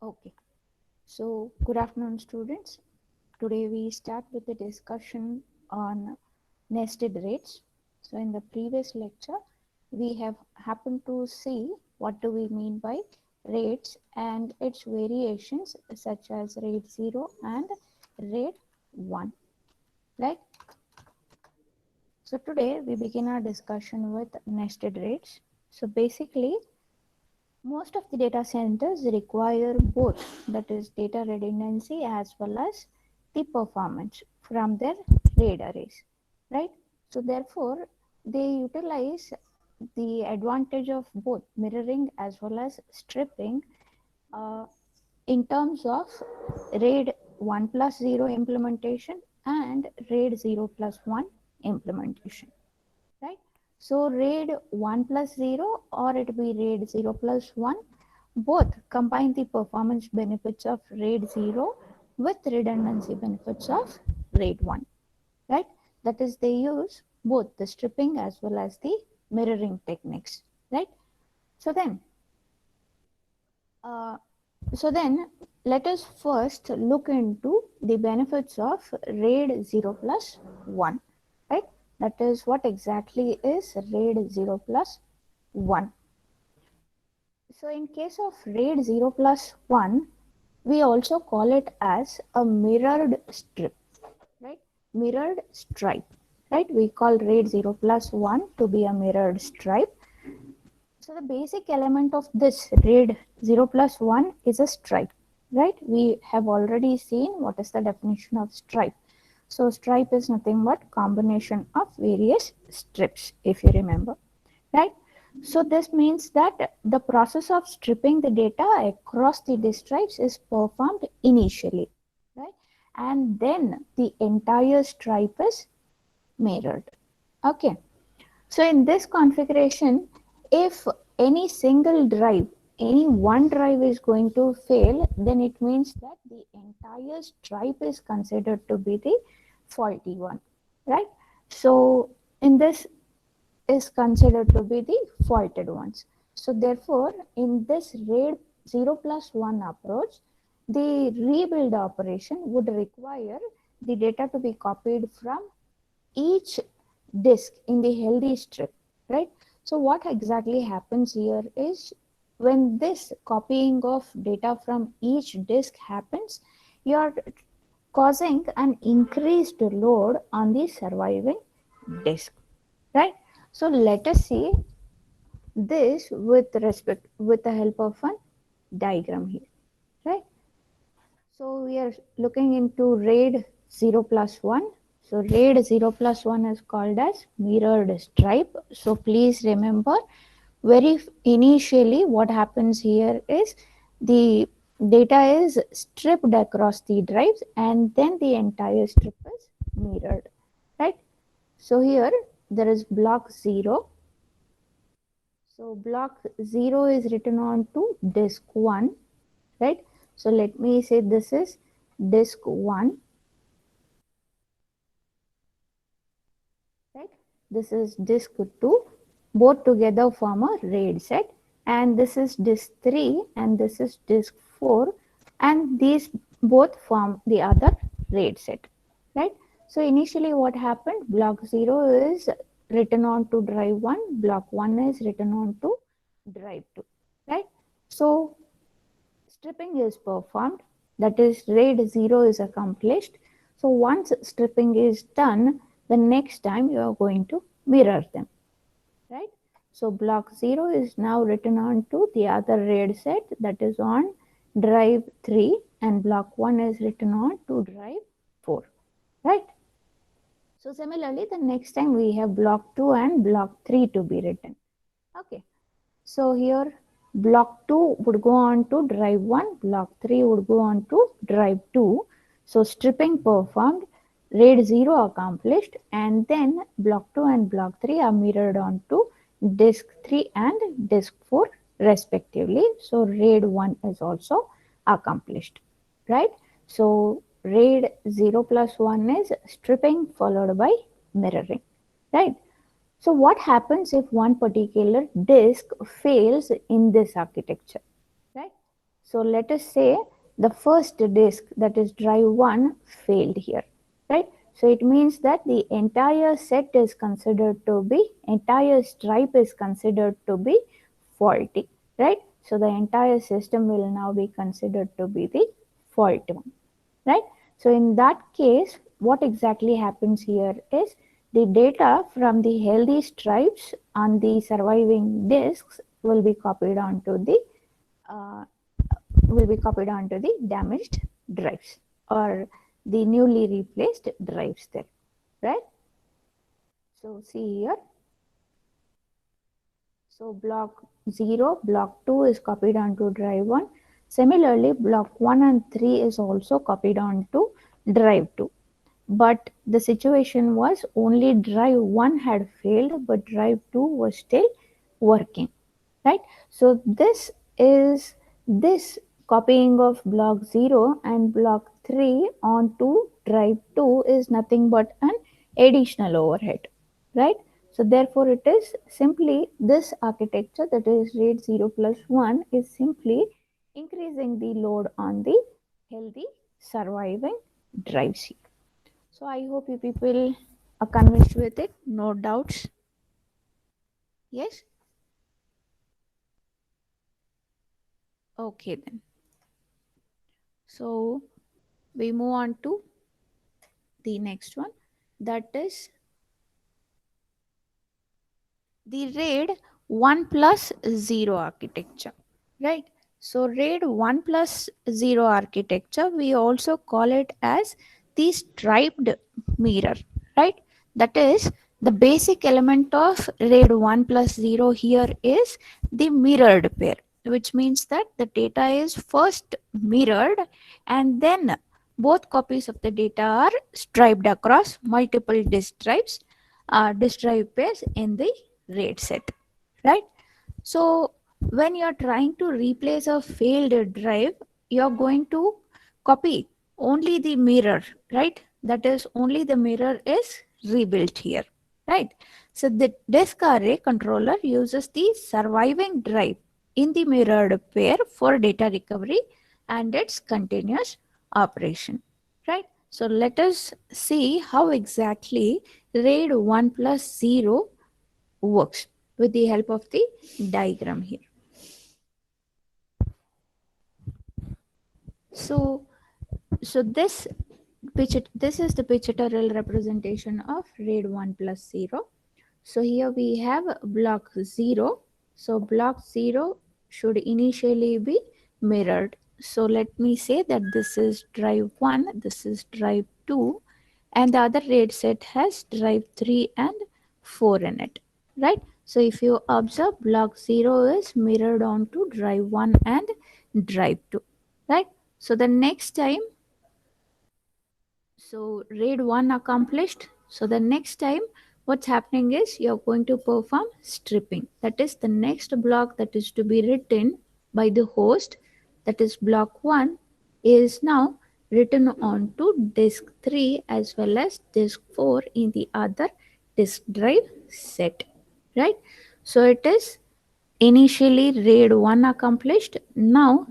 Okay, so good afternoon, students. Today we start with the discussion on nested rates. So in the previous lecture, we have happened to see what do we mean by rates and its variations such as rate 0 and rate 1, right? So today we begin our discussion with nested rates. So basically, most of the data centers require both, that is data redundancy as well as the performance from their RAID arrays, right? So therefore, they utilize the advantage of both mirroring as well as stripping uh, in terms of RAID 1 plus 0 implementation and RAID 0 plus 1 implementation, right? So RAID 1 plus 0 or it be RAID 0 plus 1, both combine the performance benefits of RAID 0 with redundancy benefits of RAID 1, right? That is, they use both the stripping as well as the mirroring techniques, right? So then, uh, let us first look into the benefits of RAID 0 plus 1, right? That is, what exactly is RAID 0 plus 1. So in case of RAID 0 plus 1, we also call it as a mirrored strip, right? Mirrored stripe, right? We call RAID 0 plus 1 to be a mirrored stripe. So the basic element of this RAID 0 plus 1 is a stripe, right? We have already seen what is the definition of stripe. So stripe is nothing but combination of various strips, if you remember, right? So this means that the process of stripping the data across the disk drives is performed initially, right? And then the entire stripe is mirrored. Okay. So in this configuration, if any single drive, any one drive is going to fail, then it means that the entire stripe is considered to be the faulty one, right? So in this is considered to be the faulted ones. So therefore, in this RAID 0 plus 1 approach, the rebuild operation would require the data to be copied from each disk in the healthy strip, right? So what exactly happens here is when this copying of data from each disk happens, you are causing an increased load on the surviving disk, right? So let us see this with the help of a diagram here, right? So we are looking into RAID 0 plus 1. So RAID 0 plus 1 is called as mirrored stripe. So please remember, very initially what happens here is the data is stripped across the drives and then the entire strip is mirrored, right? So here there is block 0. So block 0 is written on to disk 1, right? So let me say this is disk 1, right? This is disk 2, both together form a RAID set, and this is disk 3 and this is disk 4, and these both form the other RAID set, right? So initially what happened, block 0 is written on to drive 1, block 1 is written on to drive 2, right? So stripping is performed, that is RAID 0 is accomplished. So once stripping is done, the next time you are going to mirror them, right? So block 0 is now written on to the other RAID set, that is on drive 3, and block 1 is written on to drive 4, right? So similarly, the next time we have block 2 and block 3 to be written. Okay. So here block 2 would go on to drive 1, block 3 would go on to drive 2. So stripping performed, RAID 0 accomplished, and then block 2 and block 3 are mirrored onto disk 3 and disk 4 respectively. So RAID 1 is also accomplished, right? So RAID 0 plus 1 is stripping followed by mirroring, right? So what happens if one particular disk fails in this architecture, right? So let us say the first disk, that is drive 1, failed here, right? So it means that the entire set is considered to be, entire stripe is considered to be faulty, right? So the entire system will now be considered to be the fault one, right? So in that case, what exactly happens here is the data from the healthy stripes on the surviving disks uh, will be copied onto the damaged drives or the newly replaced drives there, right? So see here, so block 0, block 2 is copied onto drive 1. Similarly, block 1 and 3 is also copied onto drive 2. But the situation was only drive 1 had failed, but drive 2 was still working, right? So is this copying of block 0 and block 3 onto drive 2 is nothing but an additional overhead, right? So therefore it is simply this architecture, that is RAID 0 plus 1, is simply increasing the load on the healthy surviving drives here. So I hope you people are convinced with it, no doubts. Yes? Okay then. So we move on to the next one, that is the RAID 1 plus 0 architecture, right? So RAID 1 plus 0 architecture, we also call it as the striped mirror, right? That is, the basic element of RAID 1 plus 0 here is the mirrored pair, which means that the data is first mirrored and then both copies of the data are striped across multiple disk drive pairs in the RAID set, right? So when you're trying to replace a failed drive, you're going to copy only the mirror, right? That is, only the mirror is rebuilt here, right? So the disk array controller uses the surviving drive in the mirrored pair for data recovery and its continuous operation, right? So let us see how exactly RAID 1 plus 0 works with the help of the diagram here. So, this is the pictorial representation of RAID 1 plus 0. So here we have block 0. So block 0 should initially be mirrored. So let me say that this is drive 1, this is drive 2, and the other RAID set has drive 3 and 4 in it, right? So if you observe, block 0 is mirrored onto drive 1 and drive 2, right? So the next time, so RAID 1 accomplished. So the next time what's happening is you're going to perform stripping. That is, the next block that is to be written by the host, that is block 1, is now written onto disk 3 as well as disk 4 in the other disk drive set, right? So it is initially RAID 1 accomplished. Now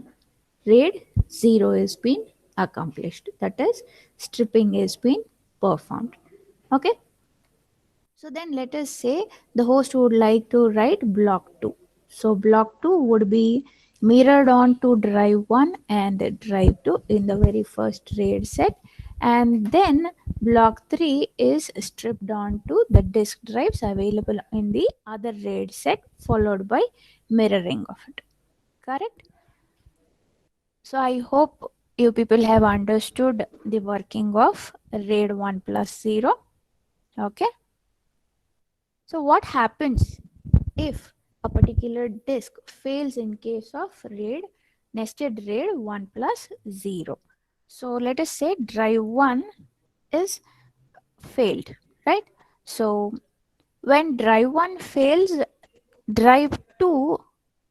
RAID 0 is being accomplished. That is, stripping is being performed. Okay. So then let us say the host would like to write block 2. So block 2 would be mirrored on to drive 1 and drive 2 in the very first RAID set. And then block 3 is stripped on to the disk drives available in the other RAID set, followed by mirroring of it. Correct? So I hope you people have understood the working of RAID 1 plus 0. Okay. So what happens if a particular disk fails in case of RAID, nested RAID 1 plus 0? So let us say drive 1 is failed, right? So when drive 1 fails, drive 2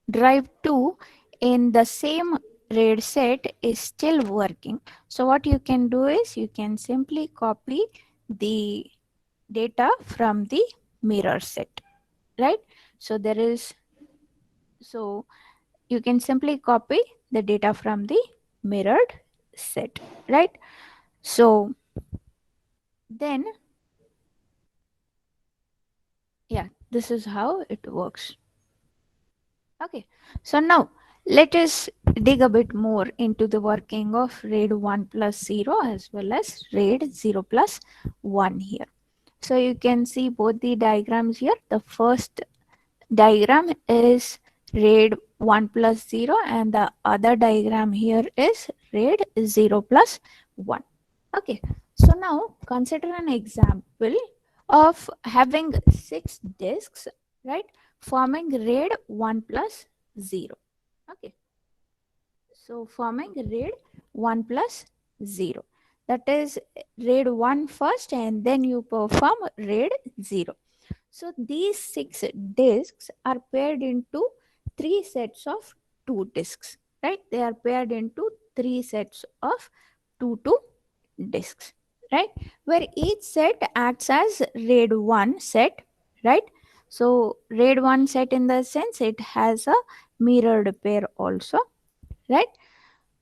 drive 2 in the same RAID set is still working. So what you can do is you can simply copy the data from the mirror set, right? So there is, so you can simply copy the data from the mirrored set, right? So then, yeah, this is how it works. Okay, so now let us dig a bit more into the working of RAID 1 plus 0 as well as RAID 0 plus 1 here. So you can see both the diagrams here. The first diagram is RAID 1 plus 0 and the other diagram here is RAID 0 plus 1. Okay, so now consider an example of having 6 disks, right, forming RAID 1 plus 0. Okay, so forming RAID 1 plus 0. That is RAID 1 first and then you perform RAID 0. So these 6 disks are paired into 3 sets of 2 disks, right? They are paired into 3 sets of 2 disks, right? Where each set acts as RAID 1 set, right? So RAID 1 set in the sense it has a mirrored pair also, right?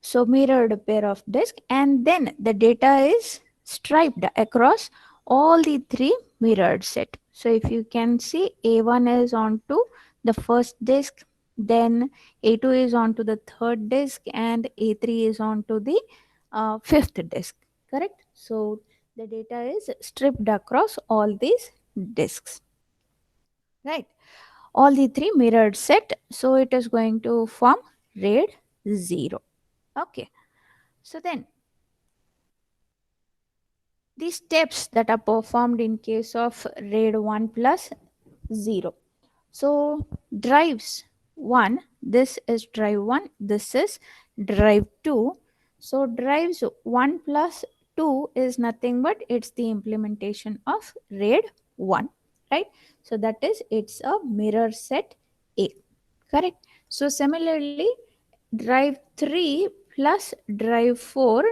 So mirrored pair of disk, and then the data is striped across all the 3 mirrored set. So if you can see, A1 is onto the first disk, then A2 is onto the third disk, and A3 is onto the fifth disk, correct? So the data is stripped across all these disks, right? All the 3 mirrored set, so it is going to form RAID 0. Okay, so then the steps that are performed in case of RAID 1 plus 0. So drives 1, this is drive 1, this is drive 2. So drives 1 plus 2 is nothing but it's the implementation of RAID 1, right? So that is it's a mirror set A, correct? So similarly, drive 3 plus drive 4,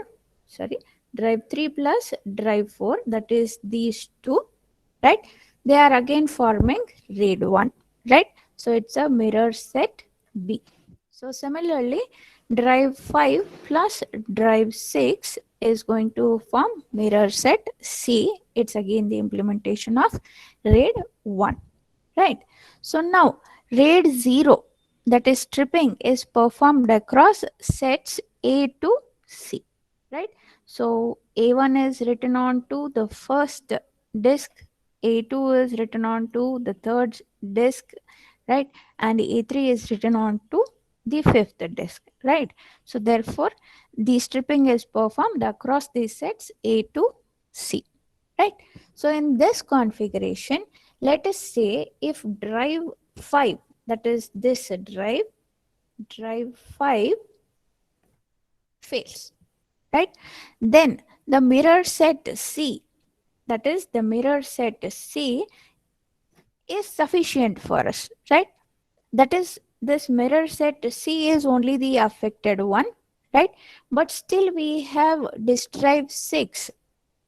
sorry, drive 3 plus drive 4, that is these two, right? They are again forming RAID 1, right? So it's a mirror set B. So similarly, drive 5 plus drive 6 is going to form mirror set C. It's again the implementation of RAID 1, right? So now RAID 0, that is stripping, is performed across sets A to C, right? So A1 is written on to the first disk, A2 is written on to the third disk, right? And A3 is written on to the fifth disk, right? So therefore the stripping is performed across these sets A to C, right? So in this configuration, let us say if drive 5, that is this drive 5 fails, right? Then the mirror set C, that is the mirror set C is sufficient for us, right? That is, this mirror set C is only the affected one, right? But still we have this drive 6,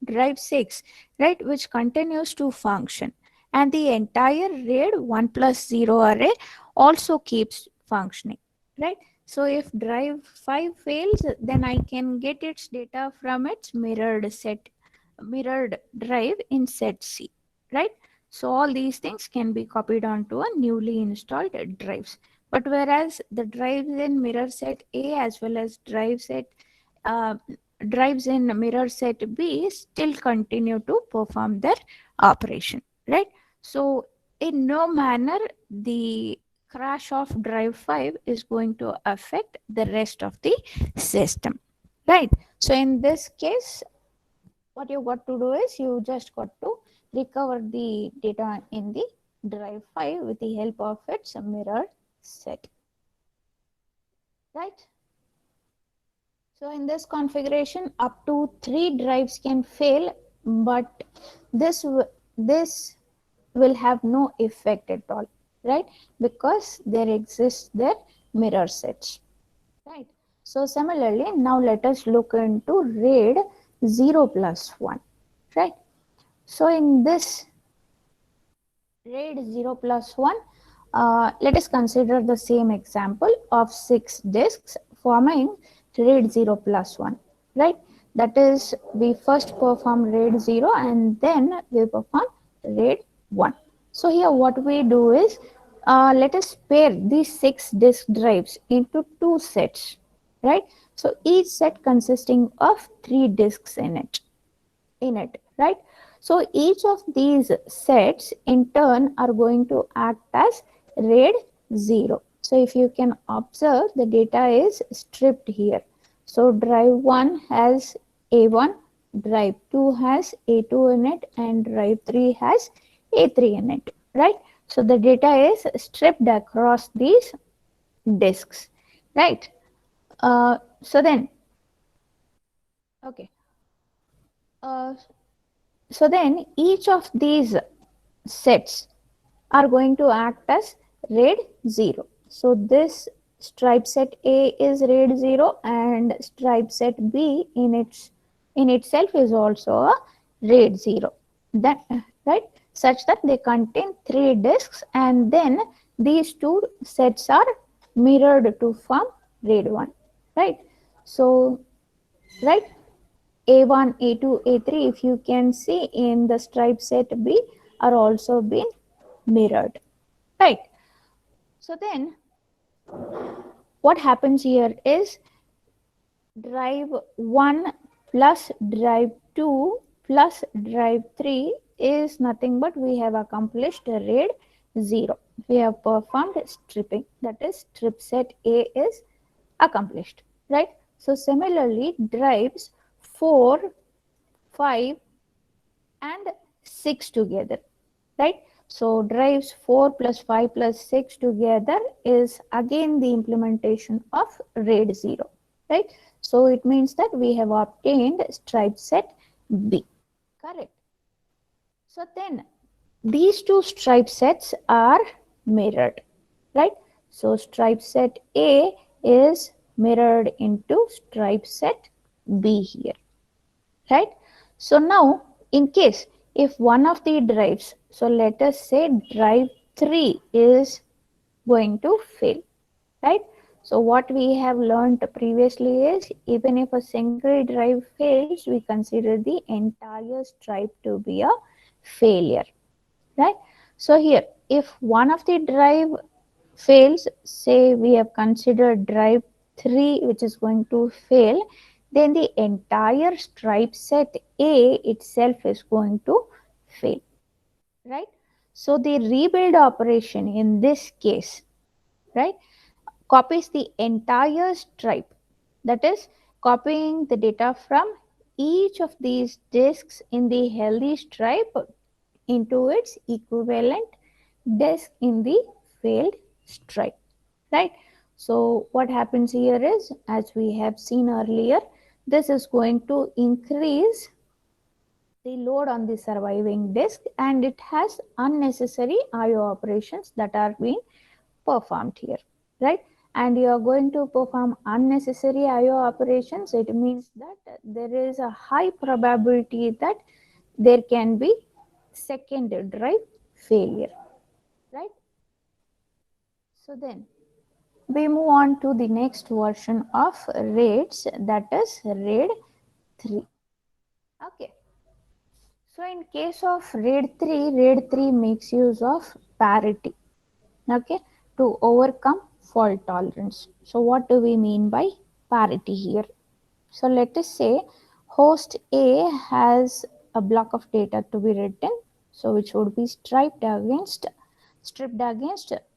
right, which continues to function, and the entire RAID 1 plus 0 array also keeps functioning, right? So if drive 5 fails, then I can get its data from its mirrored drive in set C, right? So all these things can be copied onto a newly installed drives. But whereas the drives in mirror set A as well as uh, drives in mirror set B still continue to perform their operation, right? So in no manner the crash of drive 5 is going to affect the rest of the system, right? So in this case, what you got to do is you just got to recover the data in the drive 5 with the help of its mirror set, right? So in this configuration, up to 3 drives can fail, but this will have no effect at all, right? Because there exists their mirror sets, right? So similarly, now let us look into RAID 0 plus 1, right? So in this RAID 0 plus 1, let us consider the same example of 6 disks performing RAID 0 plus 1, right? That is, we first perform RAID 0 and then we perform RAID 1. So here what we do is, let us pair these 6 disk drives into 2 sets, right? So each set consisting of 3 disks in it, right? So each of these sets in turn are going to act as RAID 0. So if you can observe, the data is stripped here. So drive 1 has A1, drive 2 has A2 in it, and drive 3 has A3 in it, right? So the data is stripped across these disks, right? So then, okay. Uh, so then each of these sets are going to act as RAID 0. So this stripe set A is RAID 0 and stripe set B in itself is also a RAID 0. That, right, such that they contain 3 disks, and then these 2 sets are mirrored to form RAID 1, right? So, right, A1, A2, A3, if you can see in the stripe set B, are also being mirrored, right? So then what happens here is drive 1 plus drive 2 plus drive 3 is nothing but we have accomplished RAID 0. We have performed stripping, that is strip set A is accomplished, right? So similarly drives 4, 5 and 6 together, right? So drives 4 plus 5 plus 6 together is again the implementation of RAID 0, right? So it means that we have obtained stripe set B, correct? So then these two stripe sets are mirrored, right? So stripe set A is mirrored into stripe set B here, right? So now in case if one of the drives, so let us say drive 3 is going to fail, right? So what we have learned previously is even if a single drive fails, we consider the entire stripe to be a failure, right? So here if one of the drive fails, say we have considered drive 3 which is going to fail, then the entire stripe set A itself is going to fail, right? So the rebuild operation in this case, right, copies the entire stripe, that is copying the data from each of these disks in the healthy stripe into its equivalent disk in the failed stripe, right? So what happens here is, as we have seen earlier, this is going to increase the load on the surviving disk, and it has unnecessary IO operations that are being performed here, right? And you are going to perform unnecessary IO operations, it means that there is a high probability that there can be second drive failure, right? So then we move on to the next version of RAIDs, that is RAID 3. Okay. So in case of RAID 3 makes use of parity, okay, to overcome fault tolerance. So what do we mean by parity here? So let us say host A has a block of data to be written, so which would be stripped against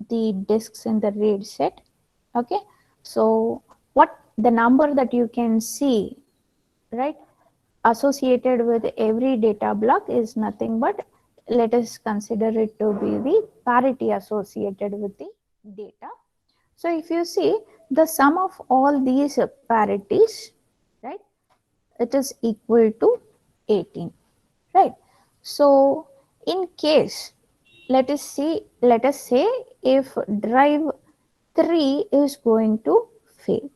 the disks in the RAID set. Okay, so what the number that you can see, right, associated with every data block is nothing but, let us consider it to be the parity associated with the data. So if you see the sum of all these parities, right, it is equal to 18, right? So in case, let us say if drive 3 is going to fail,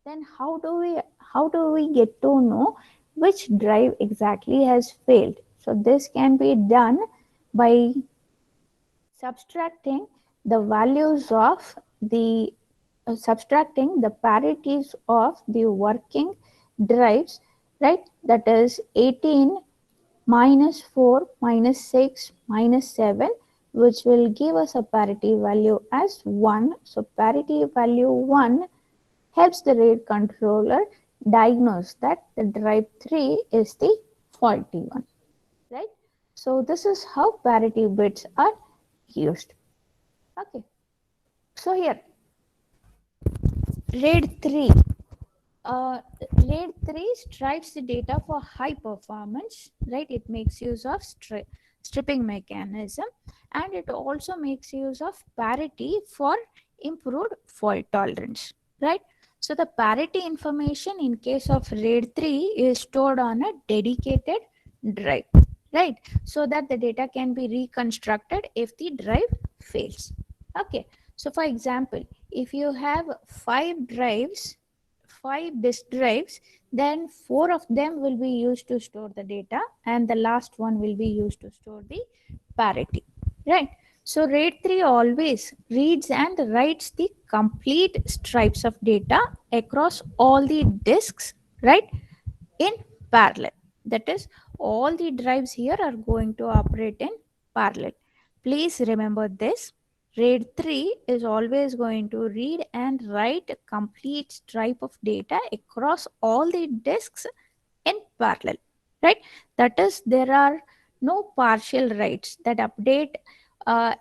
then how do we get to know which drive exactly has failed? So this can be done by subtracting the values of the subtracting the parities of the working drives, right? That is 18 minus 4 minus 6 minus 7, which will give us a parity value as 1. So parity value 1 helps the RAID controller diagnose that the drive 3 is the faulty one, right? So this is how parity bits are used. Okay. So here RAID 3. RAID 3 strips the data for high performance, right? It makes use of stripping mechanism, and it also makes use of parity for improved fault tolerance, right? So the parity information in case of RAID 3 is stored on a dedicated drive, right? So that the data can be reconstructed if the drive fails. Okay. So for example, if you have 5 disk drives, then 4 of them will be used to store the data and the last one will be used to store the parity, right? So RAID 3 always reads and writes the complete stripes of data across all the disks, right, in parallel. That is, all the drives here are going to operate in parallel. Please remember this. RAID 3 is always going to read and write a complete stripe of data across all the disks in parallel, right? That is, there are no partial writes that update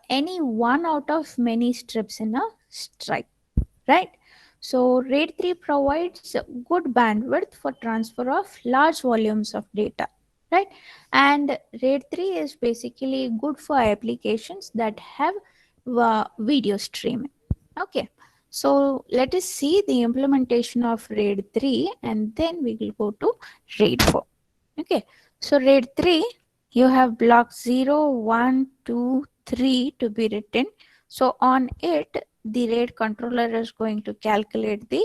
any one out of many strips in a stripe, right? So RAID 3 provides good bandwidth for transfer of large volumes of data, right? And RAID 3 is basically good for applications that have video streaming. Okay, so let us see the implementation of RAID 3 and then we will go to RAID 4. Okay, so RAID 3, you have block 0, 1, 2, 3 to be written. So on it, the RAID controller is going to calculate the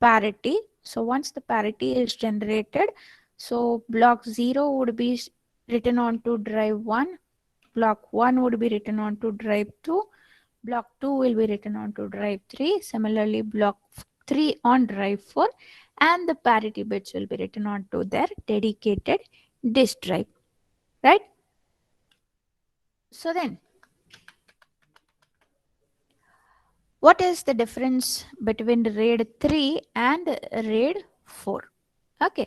parity. So once the parity is generated, so block 0 would be written onto drive 1, block 1 would be written onto drive 2, block 2 will be written onto drive 3, similarly block 3 on drive 4, and the parity bits will be written onto their dedicated disk drive, right? So then, what is the difference between RAID 3 and RAID 4? Okay,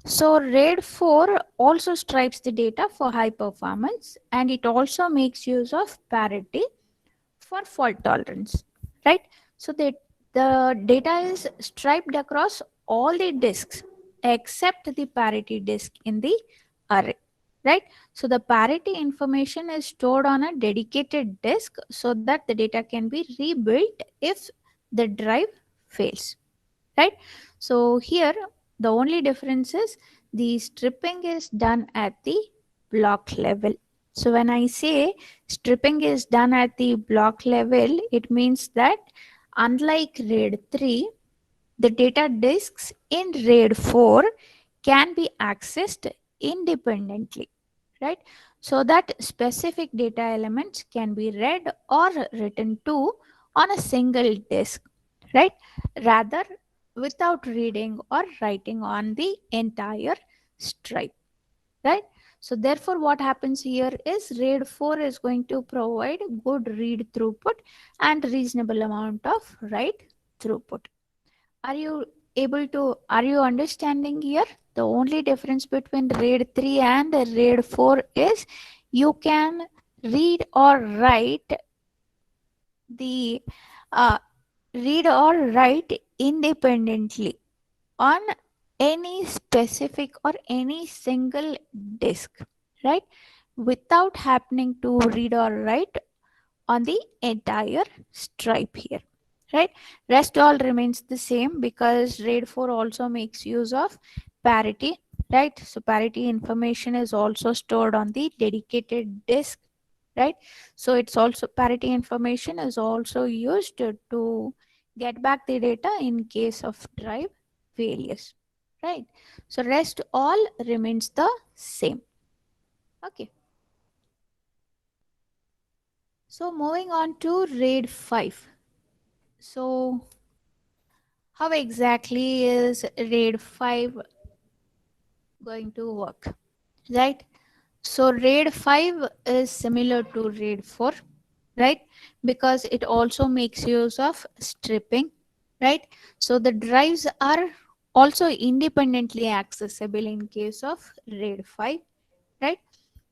so RAID 4 also stripes the data for high performance and it also makes use of parity for fault tolerance, right? So the data is striped across all the disks except the parity disk in the array, right? So the parity information is stored on a dedicated disk so that the data can be rebuilt if the drive fails, right? So here the only difference is the stripping is done at the block level. So when I say stripping is done at the block level, it means that unlike RAID 3, the data disks in RAID 4 can be accessed independently, right? So that specific data elements can be read or written to on a single disk, right? Rather, without reading or writing on the entire stripe, right? So therefore what happens here is RAID 4 is going to provide good read throughput and reasonable amount of write throughput. Are you are you understanding here? The only difference between RAID 3 and RAID 4 is you can read or write the uh, read or write independently on any specific or any single disk, right? Without happening to read or write on the entire stripe here, right? Rest all remains the same because RAID 4 also makes use of parity, right? So parity information is also stored on the dedicated disk, right? So it's also parity information is also used to get back the data in case of drive failures, right? So rest all remains the same. Okay, so moving on to RAID 5. So how exactly is RAID 5 going to work, right? So RAID 5 is similar to RAID 4, right? Because it also makes use of stripping, right? So the drives are also independently accessible in case of RAID 5, right?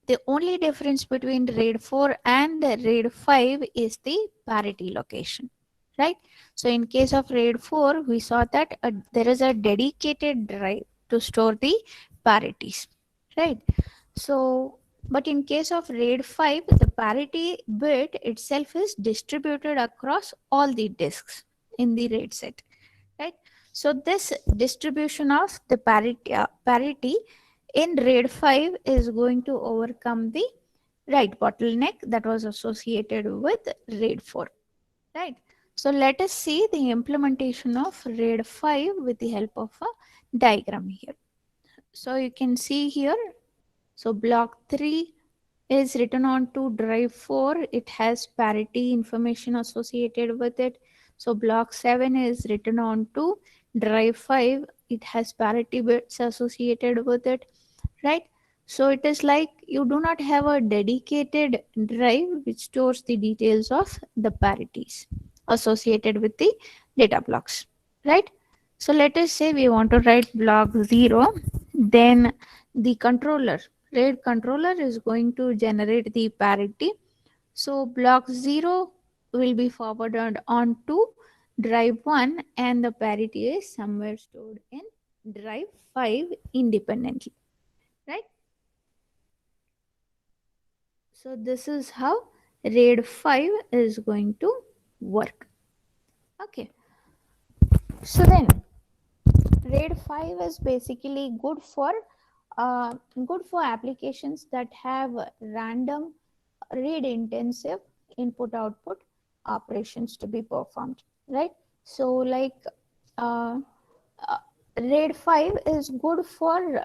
The only difference between RAID 4 and RAID 5 is the parity location, right? So in case of RAID 4, we saw that there is a dedicated drive to store the parities, right? So, but in case of RAID 5, the parity bit itself is distributed across all the disks in the RAID set, right? So this distribution of the parity in RAID 5 is going to overcome the right bottleneck that was associated with RAID 4, right? So let us see the implementation of RAID 5 with the help of a diagram here. So you can see here, so block 3 is written on to drive 4. It has parity information associated with it. So block 7 is written on to drive 5. It has parity bits associated with it, right? So it is like you do not have a dedicated drive which stores the details of the parities associated with the data blocks, right? So let us say we want to write block 0, then the controller, RAID controller is going to generate the parity. So block 0 will be forwarded on to drive 1 and the parity is somewhere stored in drive 5 independently, right? So this is how RAID 5 is going to work. Okay. So then RAID 5 is basically good for applications that have random read intensive input output operations to be performed, right? So like uh, uh, RAID 5 is good for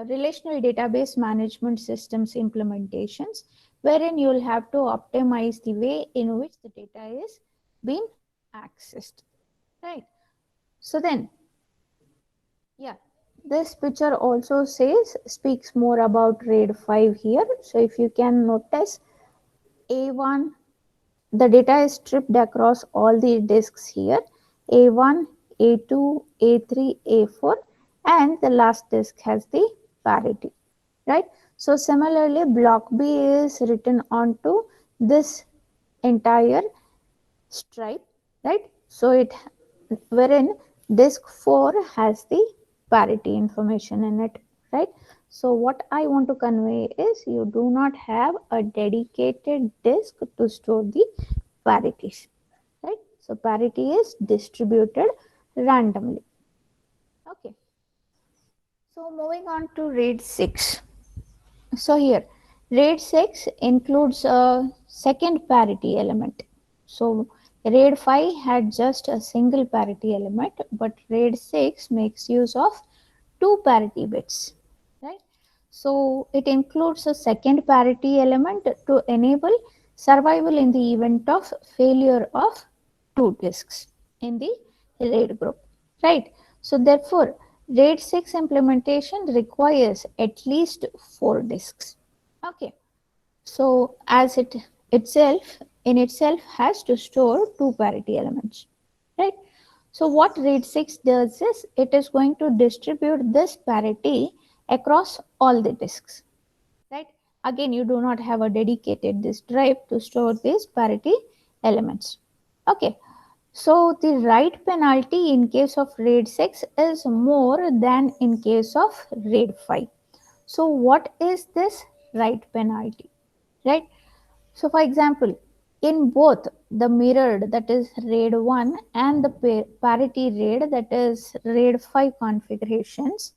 relational database management systems implementations, wherein you'll have to optimize the way in which the data is being accessed, right? So then, yeah, this picture also speaks more about RAID 5 here. So if you can notice, A1, the data is stripped across all the disks here, A1, A2, A3, A4, and the last disk has the parity, right? So similarly, block B is written onto this entire stripe, right? So it, wherein disk 4 has the parity information in it, right? So what I want to convey is you do not have a dedicated disk to store the parities, right? So parity is distributed randomly. Okay. So moving on to RAID 6. So here, RAID 6 includes a second parity element. So RAID 5 had just a single parity element, but RAID 6 makes use of two parity bits, right? So it includes a second parity element to enable survival in the event of failure of two disks in the RAID group, right? So therefore, RAID 6 implementation requires at least 4 disks. Okay, so as it itself has to store two parity elements, right? So what RAID 6 does is it is going to distribute this parity across all the disks, right? Again, you do not have a dedicated disk drive to store these parity elements. Okay, so the write penalty in case of RAID 6 is more than in case of RAID 5. So what is this write penalty, right? So for example, in both the mirrored, that is RAID 1, and the parity RAID, that is RAID 5 configurations,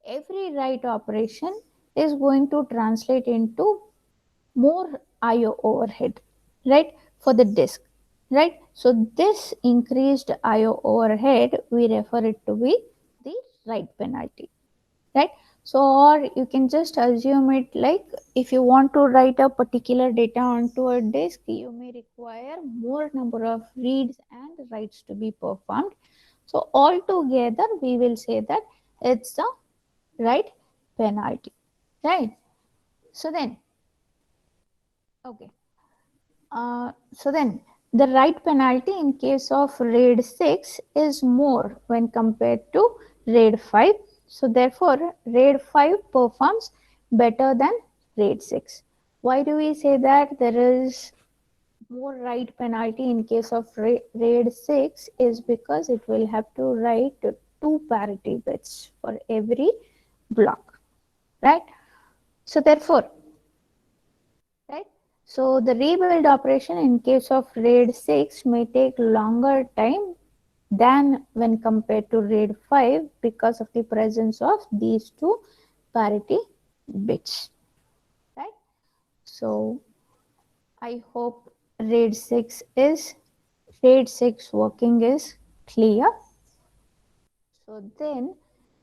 every write operation is going to translate into more IO overhead, right, for the disk, right? So this increased IO overhead, we refer it to be the write penalty, right? So, or you can just assume it like if you want to write a particular data onto a disk, you may require more number of reads and writes to be performed. So, altogether, we will say that it's the write penalty, right? So then, okay. So then the write penalty in case of RAID 6 is more when compared to RAID 5. So therefore, RAID 5 performs better than RAID 6. Why do we say that there is more write penalty in case of RAID 6 is because it will have to write two parity bits for every block, right? So therefore, right? So the rebuild operation in case of RAID 6 may take longer time than when compared to RAID 5 because of the presence of these two parity bits, right? So I hope RAID 6 working is clear. So then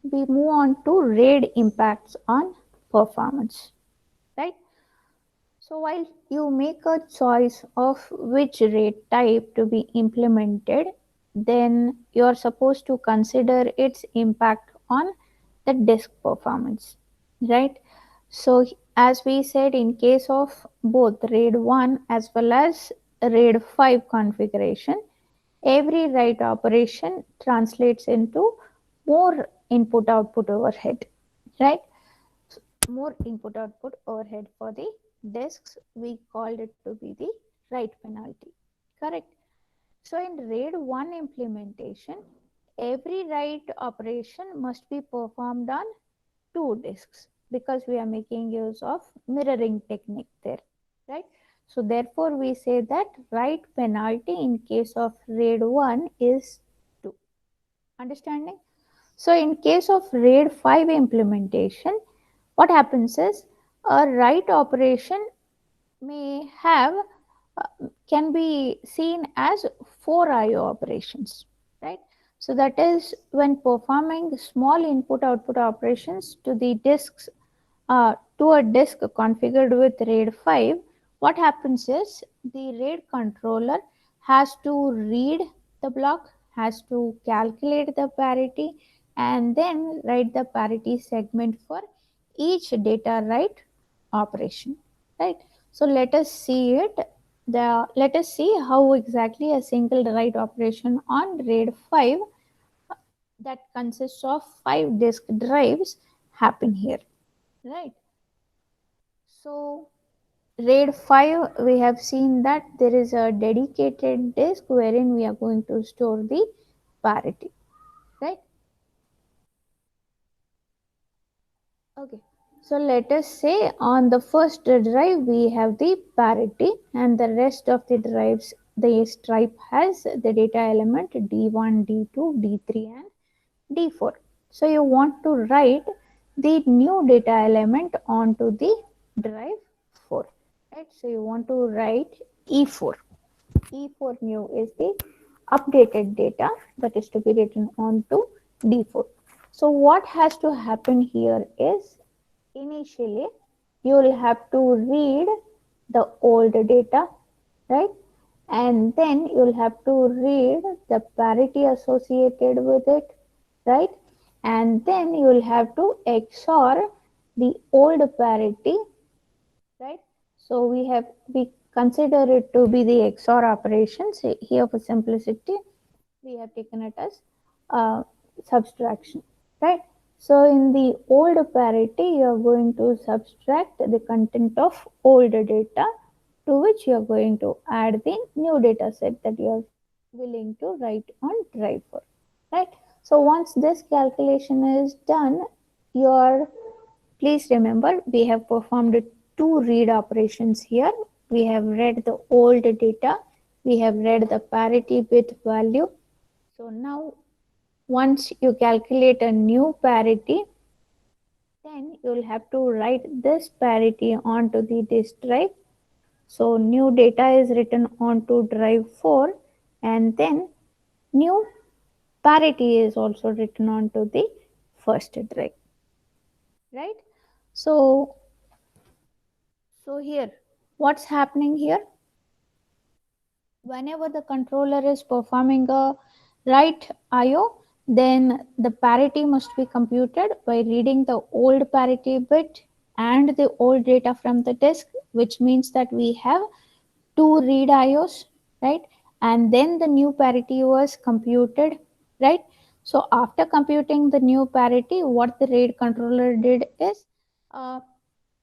we move on to RAID impacts on performance, right? So while you make a choice of which rate type to be implemented, then you're supposed to consider its impact on the disk performance, right? So as we said, in case of both RAID 1 as well as RAID 5 configuration, every write operation translates into more input output overhead, right? More input output overhead for the disks. We called it to be the write penalty, correct? So in RAID 1 implementation, every write operation must be performed on two disks because we are making use of mirroring technique there, right? So therefore we say that write penalty in case of RAID 1 is 2. Understanding? So in case of RAID 5 implementation, what happens is a write operation may have can be seen as 4 IO operations, right? So that is when performing small input output operations to the disks to a disk configured with RAID 5, what happens is the RAID controller has to read the block, has to calculate the parity, and then write the parity segment for each data write operation. Right. So let us see it. Let us see how exactly a single write operation on RAID 5 that consists of 5 disk drives happen here. Right. So RAID 5, we have seen that there is a dedicated disk wherein we are going to store the parity, right? Okay. So let us say on the first drive we have the parity and the rest of the drives, the stripe has the data element D1, D2, D3 and D4. So you want to write the new data element onto the drive 4, right? So you want to write E4. E4 new is the updated data that is to be written onto D4. So what has to happen here is initially you will have to read the old data, right? And then you'll have to read the parity associated with it, right? And then you'll have to XOR the old parity, right? So we consider it to be the XOR operations. Here for simplicity, we have taken it as subtraction, right? So in the old parity, you are going to subtract the content of old data to which you are going to add the new data set that you are willing to write on drive for, right? So once this calculation is done, your please remember we have performed two read operations here. We have read the old data, we have read the parity bit value. So now once you calculate a new parity, then you'll have to write this parity onto the disk drive. So new data is written onto drive 4 and then new parity is also written onto the first drive. right? So, so here, what's happening here? Whenever the controller is performing a write IO, then the parity must be computed by reading the old parity bit and the old data from the disk, which means that we have two read IOs, right? And then the new parity was computed, right? So after computing the new parity, what the RAID controller did is uh,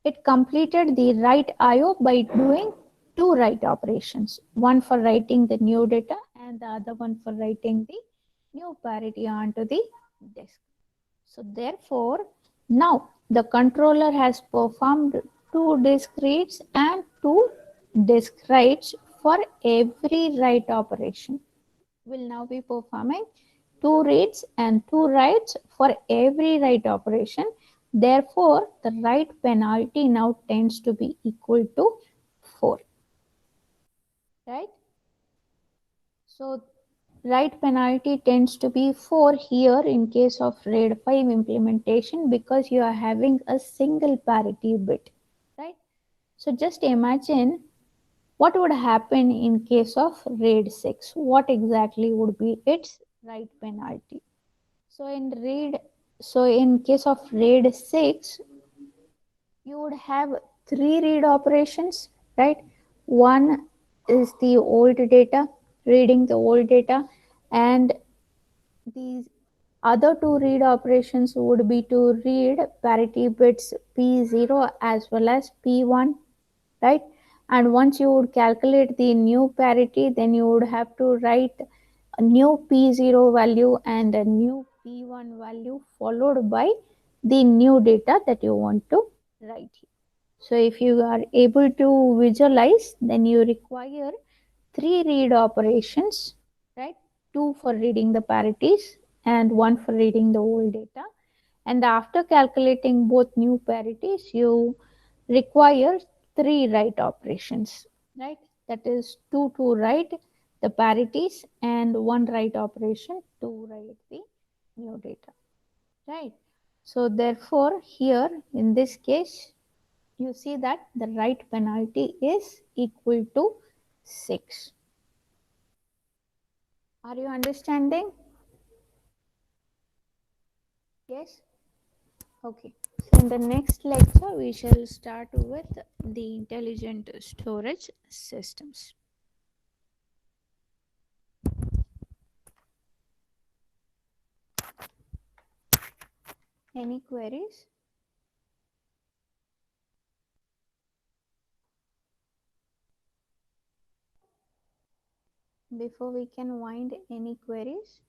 it completed the write IO by doing two write operations, one for writing the new data and the other one for writing the new parity onto the disk. So therefore, now the controller has performed two disk reads and two disk writes for every write operation. Will now be performing two reads and two writes for every write operation. Therefore, the write penalty now tends to be equal to 4, right? So write penalty tends to be 4 here in case of RAID 5 implementation because you are having a single parity bit, right? So just imagine what would happen in case of RAID 6. What exactly would be its write penalty? So in RAID, so in case of RAID 6, you would have three read operations, right? One is the old data, reading the old data, and these other two read operations would be to read parity bits P0 as well as P1, right? And once you would calculate the new parity, then you would have to write a new P0 value and a new P1 value followed by the new data that you want to write. So if you are able to visualize, then you require three read operations, right? Two for reading the parities and one for reading the old data. And after calculating both new parities, you require three write operations, right? That is two to write the parities and one write operation to write the new data, right? So therefore, here in this case, you see that the write penalty is equal to 6. Are you understanding? Yes? Okay. So in the next lecture, we shall start with the intelligent storage systems. Any queries? Before we can wind, any queries?